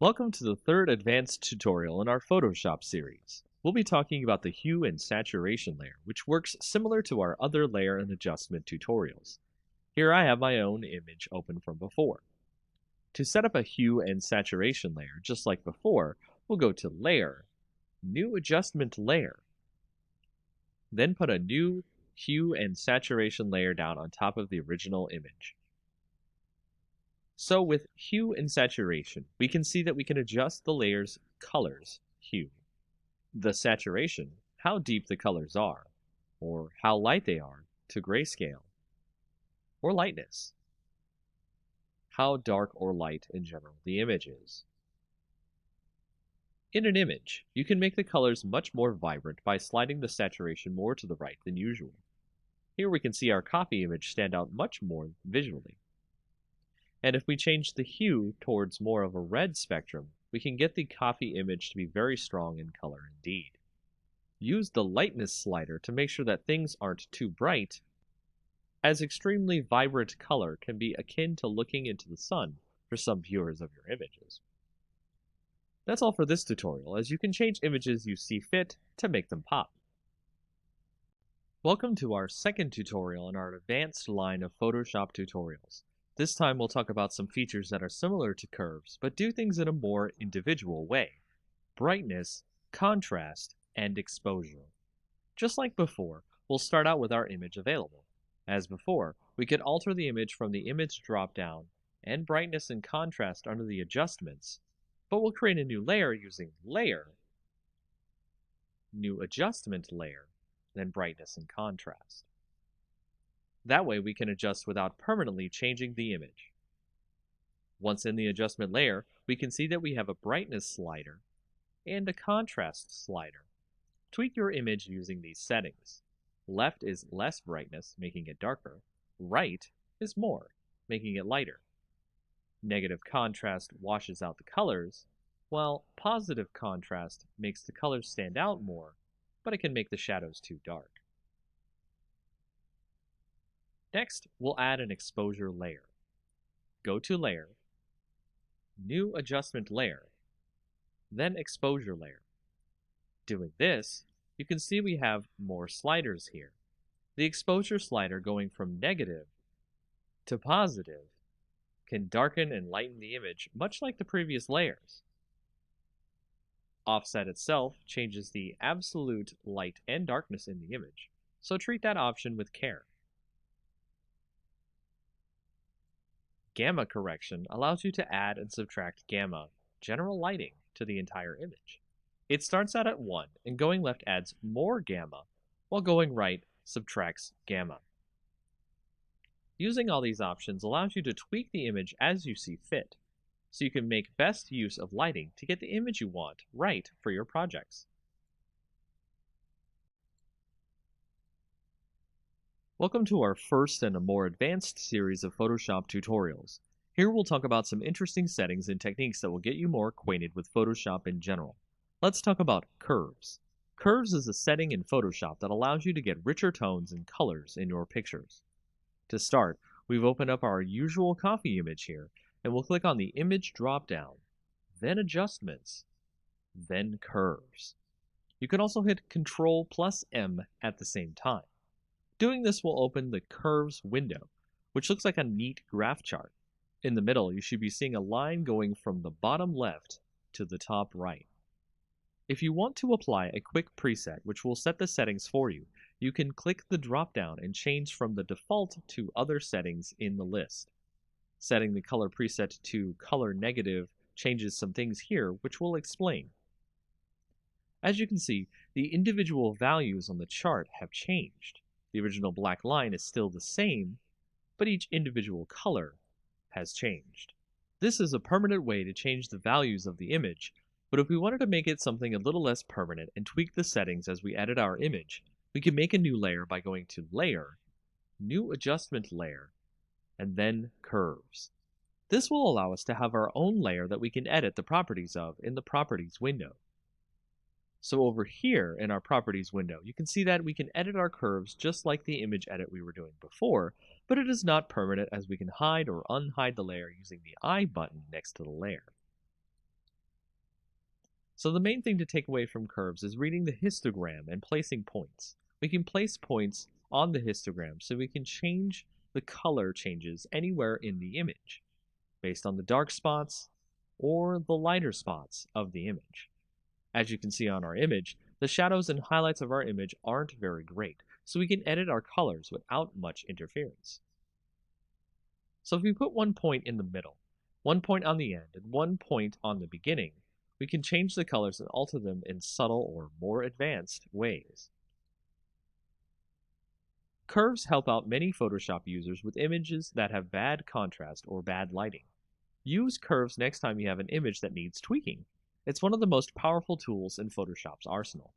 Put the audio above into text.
Welcome to the third advanced tutorial in our Photoshop series. We'll be talking about the hue and saturation layer, which works similar to our other layer and adjustment tutorials. Here I have my own image open from before. To set up a hue and saturation layer, just like before, we'll go to Layer, New Adjustment Layer. Then put a new hue and saturation layer down on top of the original image. So with hue and saturation, we can see that we can adjust the layer's colors, hue, the saturation, how deep the colors are, or how light they are, to grayscale, or lightness, how dark or light in general the image is. In an image, you can make the colors much more vibrant by sliding the saturation more to the right than usual. Here we can see our copy image stand out much more visually. And if we change the hue towards more of a red spectrum, we can get the copy image to be very strong in color indeed. Use the lightness slider to make sure that things aren't too bright, as extremely vibrant color can be akin to looking into the sun for some viewers of your images. That's all for this tutorial, as you can change images you see fit to make them pop. Welcome to our second tutorial in our advanced line of Photoshop tutorials. This time we'll talk about some features that are similar to curves, but do things in a more individual way. Brightness, contrast, and exposure. Just like before, we'll start out with our image available. As before, we can alter the image from the image drop-down and brightness and contrast under the adjustments, but we'll create a new layer using Layer, New Adjustment Layer, then Brightness and Contrast. That way we can adjust without permanently changing the image. Once in the adjustment layer, we can see that we have a brightness slider and a contrast slider. Tweak your image using these settings. Left is less brightness, making it darker. Right is more, making it lighter. Negative contrast washes out the colors, while positive contrast makes the colors stand out more, but it can make the shadows too dark. Next, we'll add an exposure layer. Go to Layer, New Adjustment Layer, then Exposure Layer. Doing this, you can see we have more sliders here. The exposure slider going from negative to positive can darken and lighten the image much like the previous layers. Offset itself changes the absolute light and darkness in the image, so treat that option with care. Gamma correction allows you to add and subtract gamma, general lighting, to the entire image. It starts out at 1, and going left adds more gamma, while going right subtracts gamma. Using all these options allows you to tweak the image as you see fit, so you can make best use of lighting to get the image you want right for your projects. Welcome to our first and a more advanced series of Photoshop tutorials. Here we'll talk about some interesting settings and techniques that will get you more acquainted with Photoshop in general. Let's talk about curves. Curves is a setting in Photoshop that allows you to get richer tones and colors in your pictures. To start, we've opened up our usual copy image here, and we'll click on the Image drop-down, then Adjustments, then Curves. You can also hit Ctrl+M at the same time. Doing this will open the Curves window, which looks like a neat graph chart. In the middle, you should be seeing a line going from the bottom left to the top right. If you want to apply a quick preset which will set the settings for you, you can click the drop-down and change from the default to other settings in the list. Setting the color preset to color negative changes some things here, which we'll explain. As you can see, the individual values on the chart have changed. The original black line is still the same, but each individual color has changed. This is a permanent way to change the values of the image, but if we wanted to make it something a little less permanent and tweak the settings as we edit our image, we can make a new layer by going to Layer, New Adjustment Layer, and then Curves. This will allow us to have our own layer that we can edit the properties of in the Properties window. So over here in our Properties window, you can see that we can edit our curves just like the image edit we were doing before, but it is not permanent as we can hide or unhide the layer using the I button next to the layer. So the main thing to take away from curves is reading the histogram and placing points. We can place points on the histogram so we can change the color changes anywhere in the image, based on the dark spots or the lighter spots of the image. As you can see on our image, the shadows and highlights of our image aren't very great, so we can edit our colors without much interference. So if we put one point in the middle, one point on the end, and one point on the beginning, we can change the colors and alter them in subtle or more advanced ways. Curves help out many Photoshop users with images that have bad contrast or bad lighting. Use curves next time you have an image that needs tweaking. It's one of the most powerful tools in Photoshop's arsenal.